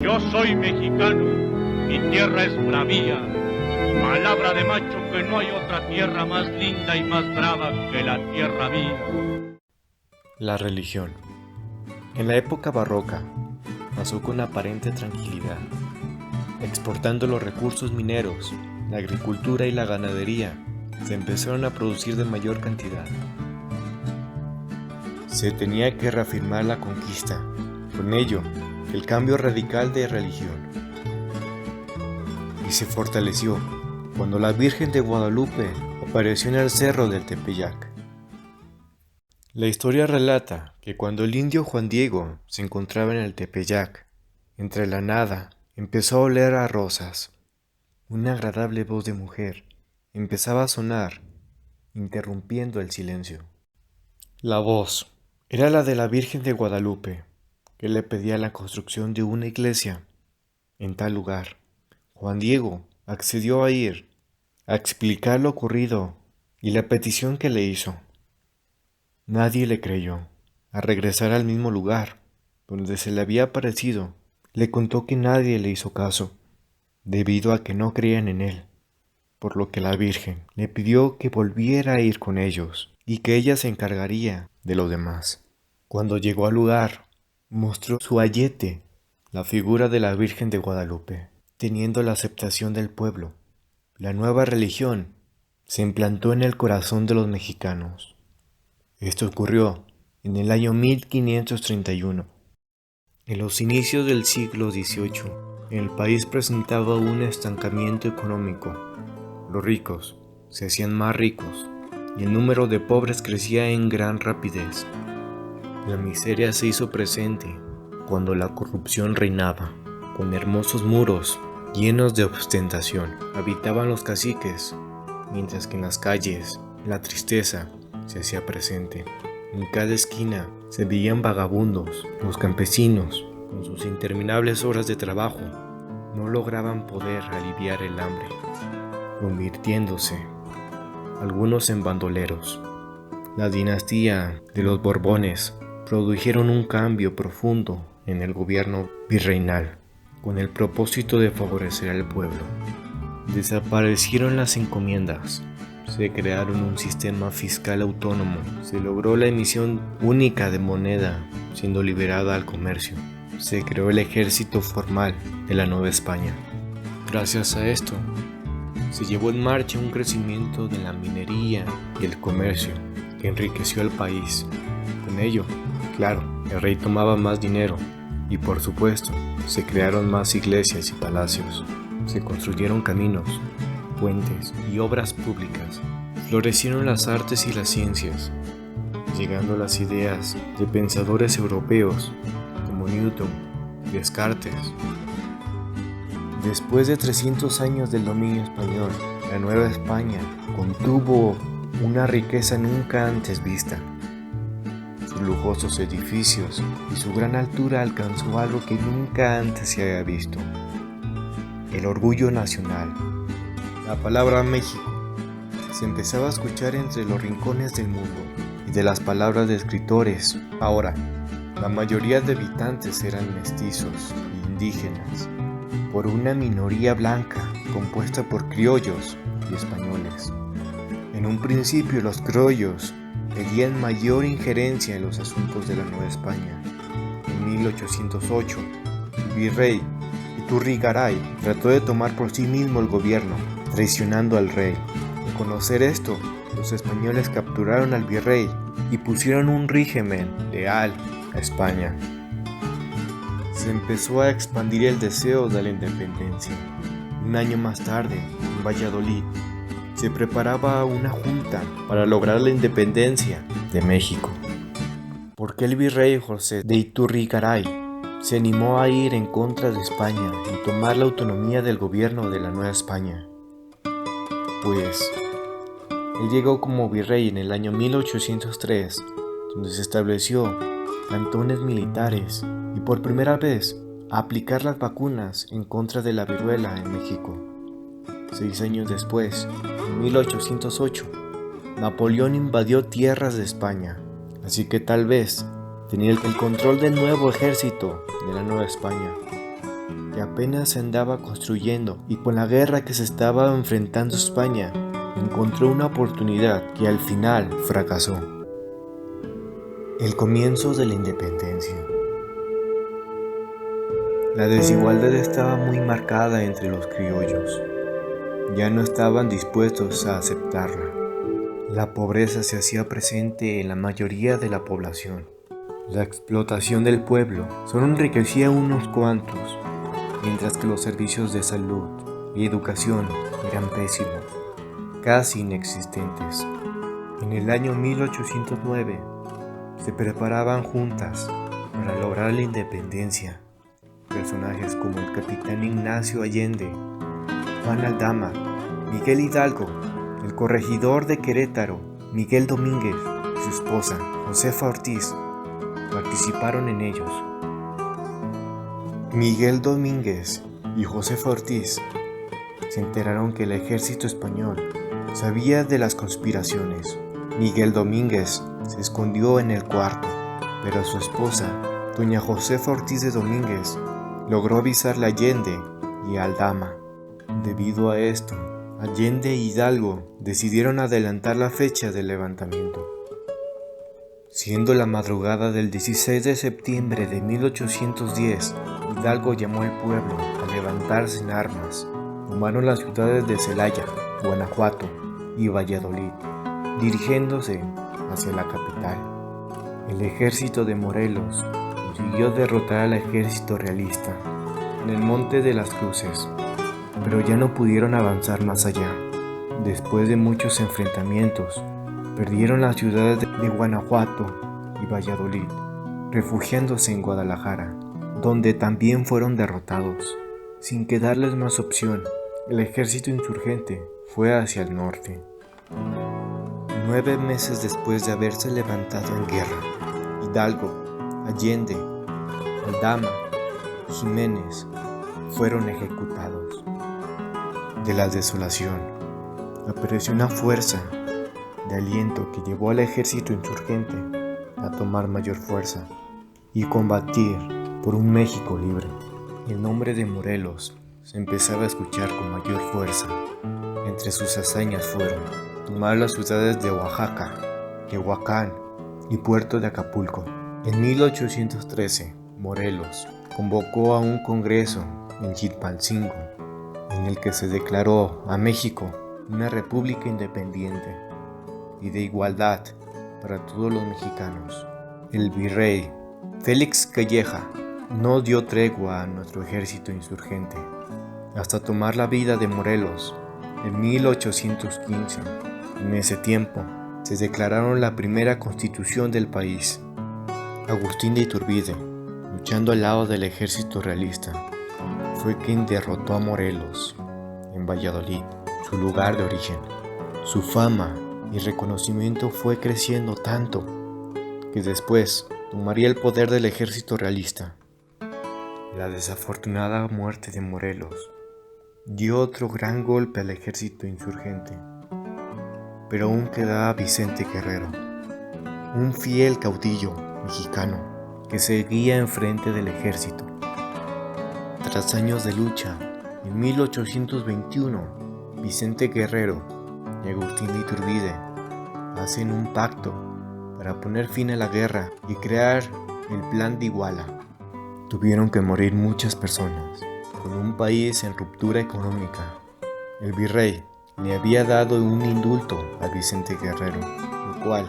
Yo soy mexicano, mi tierra es bravía, palabra de macho que no hay otra tierra más linda y más brava que la tierra mía. La religión. En la época barroca, pasó con aparente tranquilidad, exportando los recursos mineros, la agricultura y la ganadería se empezaron a producir de mayor cantidad. Se tenía que reafirmar la conquista, con ello, el cambio radical de religión. Y se fortaleció cuando la Virgen de Guadalupe apareció en el cerro del Tepeyac. La historia relata que cuando el indio Juan Diego se encontraba en el Tepeyac, entre la nada empezó a oler a rosas. Una agradable voz de mujer empezaba a sonar, interrumpiendo el silencio. La voz era la de la Virgen de Guadalupe, que le pedía la construcción de una iglesia en tal lugar. Juan Diego accedió a ir, a explicar lo ocurrido y la petición que le hizo. Nadie le creyó. Al regresar al mismo lugar, donde se le había aparecido, le contó que nadie le hizo caso, debido a que no creían en él, por lo que la Virgen le pidió que volviera a ir con ellos y que ella se encargaría de lo demás. Cuando llegó al lugar, mostró su ayete, la figura de la Virgen de Guadalupe, teniendo la aceptación del pueblo. La nueva religión se implantó en el corazón de los mexicanos. Esto ocurrió en el año 1531. En los inicios del siglo XVIII, el país presentaba un estancamiento económico. Los ricos se hacían más ricos y el número de pobres crecía en gran rapidez. La miseria se hizo presente cuando la corrupción reinaba. Con hermosos muros llenos de ostentación habitaban los caciques, mientras que en las calles la tristeza se hacía presente. En cada esquina se veían vagabundos. Los campesinos, con sus interminables horas de trabajo, no lograban poder aliviar el hambre, convirtiéndose algunos en bandoleros. La dinastía de los Borbones produjeron un cambio profundo en el gobierno virreinal, con el propósito de favorecer al pueblo. Desaparecieron las encomiendas. Se crearon un sistema fiscal autónomo. Se logró la emisión única de moneda, siendo liberada al comercio. Se creó el ejército formal de la Nueva España. Gracias a esto, se llevó en marcha un crecimiento de la minería y el comercio que enriqueció al país. Con ello, claro, el rey tomaba más dinero y por supuesto, se crearon más iglesias y palacios. Se construyeron caminos, puentes y obras públicas. Florecieron las artes y las ciencias, llegando las ideas de pensadores europeos como Newton, Descartes. Después de 300 años del dominio español, la Nueva España contuvo una riqueza nunca antes vista. Sus lujosos edificios y su gran altura alcanzó algo que nunca antes se había visto: el orgullo nacional. La palabra México se empezaba a escuchar entre los rincones del mundo y de las palabras de escritores. Ahora, la mayoría de habitantes eran mestizos e indígenas, por una minoría blanca compuesta por criollos y españoles. En un principio los criollos pedían mayor injerencia en los asuntos de la Nueva España. En 1808, el virrey Iturrigaray trató de tomar por sí mismo el gobierno, traicionando al rey. Al conocer esto, los españoles capturaron al virrey y pusieron un régimen leal a España. Se empezó a expandir el deseo de la independencia. Un año más tarde, en Valladolid, se preparaba una junta para lograr la independencia de México. ¿Por qué el virrey José de Iturrigaray se animó a ir en contra de España y tomar la autonomía del gobierno de la Nueva España? Pues él llegó como virrey en el año 1803, donde se estableció cantones militares y por primera vez a aplicar las vacunas en contra de la viruela en México. 6 años después, en 1808, Napoleón invadió tierras de España, así que tal vez tenía el control del nuevo ejército de la Nueva España. que apenas se andaba construyendo y con la guerra que se estaba enfrentando España, encontró una oportunidad que al final fracasó. El comienzo de la independencia. La desigualdad estaba muy marcada entre los criollos. Ya no estaban dispuestos a aceptarla. La pobreza se hacía presente en la mayoría de la población. La explotación del pueblo solo enriquecía a unos cuantos, mientras que los servicios de salud y educación eran pésimos, casi inexistentes. En el año 1809 se preparaban juntas para lograr la independencia. Personajes como el capitán Ignacio Allende, Juan Aldama, Miguel Hidalgo, el corregidor de Querétaro, Miguel Domínguez y su esposa, Josefa Ortiz, participaron en ellos. Miguel Domínguez y Josefa Ortiz se enteraron que el ejército español sabía de las conspiraciones. Miguel Domínguez se escondió en el cuarto, pero su esposa, doña Josefa Ortiz de Domínguez, logró avisarle a Allende y a Aldama. Debido a esto, Allende y Hidalgo decidieron adelantar la fecha del levantamiento. Siendo la madrugada del 16 de septiembre de 1810, Hidalgo llamó al pueblo a levantarse en armas. Tomaron las ciudades de Celaya, Guanajuato y Valladolid, dirigiéndose hacia la capital. El ejército de Morelos consiguió derrotar al ejército realista en el Monte de las Cruces, pero ya no pudieron avanzar más allá. Después de muchos enfrentamientos, perdieron las ciudades de Guanajuato y Valladolid, refugiándose en Guadalajara, donde también fueron derrotados. Sin quedarles más opción, el ejército insurgente fue hacia el norte. 9 meses después de haberse levantado en guerra, Hidalgo, Allende, Aldama y Jiménez fueron ejecutados. De la desolación, apareció una fuerza de aliento que llevó al ejército insurgente a tomar mayor fuerza y combatir por un México libre. El nombre de Morelos se empezaba a escuchar con mayor fuerza. Entre sus hazañas fueron tomar las ciudades de Oaxaca, Tehuacán y Puerto de Acapulco. En 1813, Morelos convocó a un congreso en Chilpancingo, en el que se declaró a México una república independiente y de igualdad para todos los mexicanos. El virrey Félix Calleja no dio tregua a nuestro ejército insurgente hasta tomar la vida de Morelos en 1815. En ese tiempo se declararon la primera constitución del país. Agustín de Iturbide, luchando al lado del ejército realista, fue quien derrotó a Morelos en Valladolid, su lugar de origen. Su fama y reconocimiento fue creciendo tanto que después tomaría el poder del ejército realista. La desafortunada muerte de Morelos dio otro gran golpe al ejército insurgente, pero aún quedaba Vicente Guerrero, un fiel caudillo mexicano que seguía enfrente del ejército. Tras años de lucha, en 1821, Vicente Guerrero y Agustín de Iturbide hacen un pacto para poner fin a la guerra y crear el Plan de Iguala. Tuvieron que morir muchas personas, con un país en ruptura económica. El virrey le había dado un indulto a Vicente Guerrero, lo cual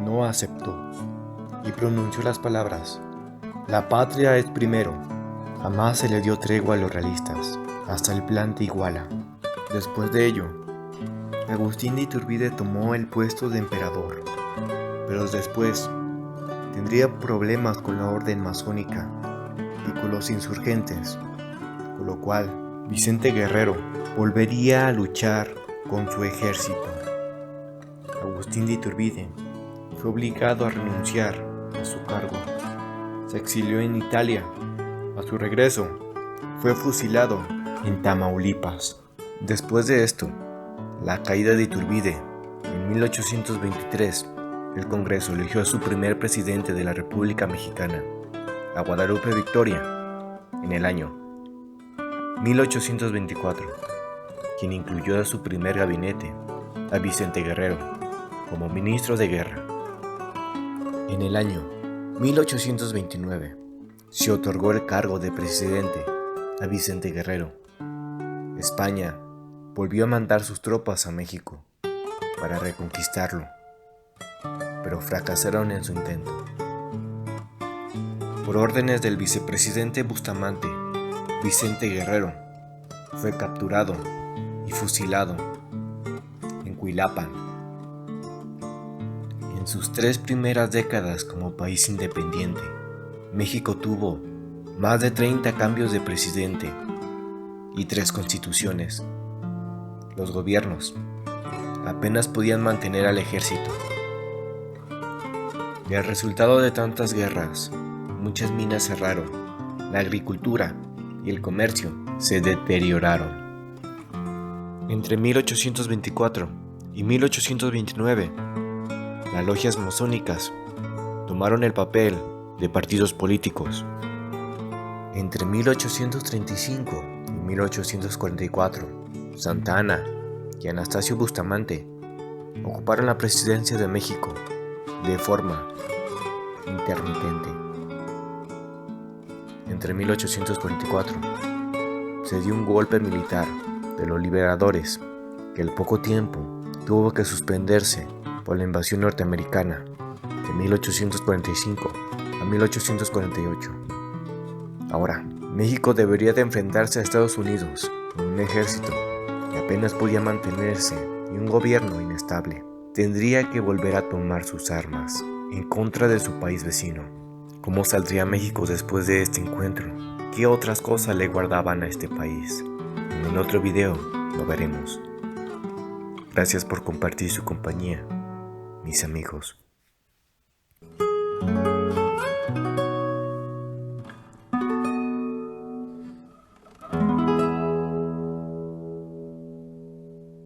no aceptó, y pronunció las palabras: "La patria es primero". Jamás se le dio tregua a los realistas, hasta el Plan de Iguala. Después de ello, Agustín de Iturbide tomó el puesto de emperador, pero después tendría problemas con la orden masónica y con los insurgentes, con lo cual Vicente Guerrero volvería a luchar con su ejército. Agustín de Iturbide fue obligado a renunciar a su cargo. Se exilió en Italia. A su regreso, fue fusilado en Tamaulipas. Después de esto, la caída de Iturbide, en 1823, el Congreso eligió a su primer presidente de la República Mexicana, a Guadalupe Victoria, en el año 1824, quien incluyó a su primer gabinete a Vicente Guerrero como ministro de guerra. En el año 1829 se otorgó el cargo de presidente a Vicente Guerrero. España volvió a mandar sus tropas a México para reconquistarlo, pero fracasaron en su intento. Por órdenes del vicepresidente Bustamante, Vicente Guerrero fue capturado y fusilado en Cuilapan. En sus 3 primeras décadas como país independiente, México tuvo más de 30 cambios de presidente y 3 constituciones. Los gobiernos apenas podían mantener al ejército. Y el resultado de tantas guerras, muchas minas cerraron, la agricultura y el comercio se deterioraron. Entre 1824 y 1829, las logias masónicas tomaron el papel de partidos políticos. Entre 1835 y 1844, Santa Anna y Anastasio Bustamante ocuparon la presidencia de México de forma intermitente. Entre 1844 se dio un golpe militar de los liberadores que al poco tiempo tuvo que suspenderse por la invasión norteamericana de 1845 a 1848. Ahora, México debería de enfrentarse a Estados Unidos con un ejército que apenas podía mantenerse y un gobierno inestable. Tendría que volver a tomar sus armas en contra de su país vecino. ¿Cómo saldría México después de este encuentro? ¿Qué otras cosas le guardaban a este país? En el otro video lo veremos. Gracias por compartir su compañía, mis amigos.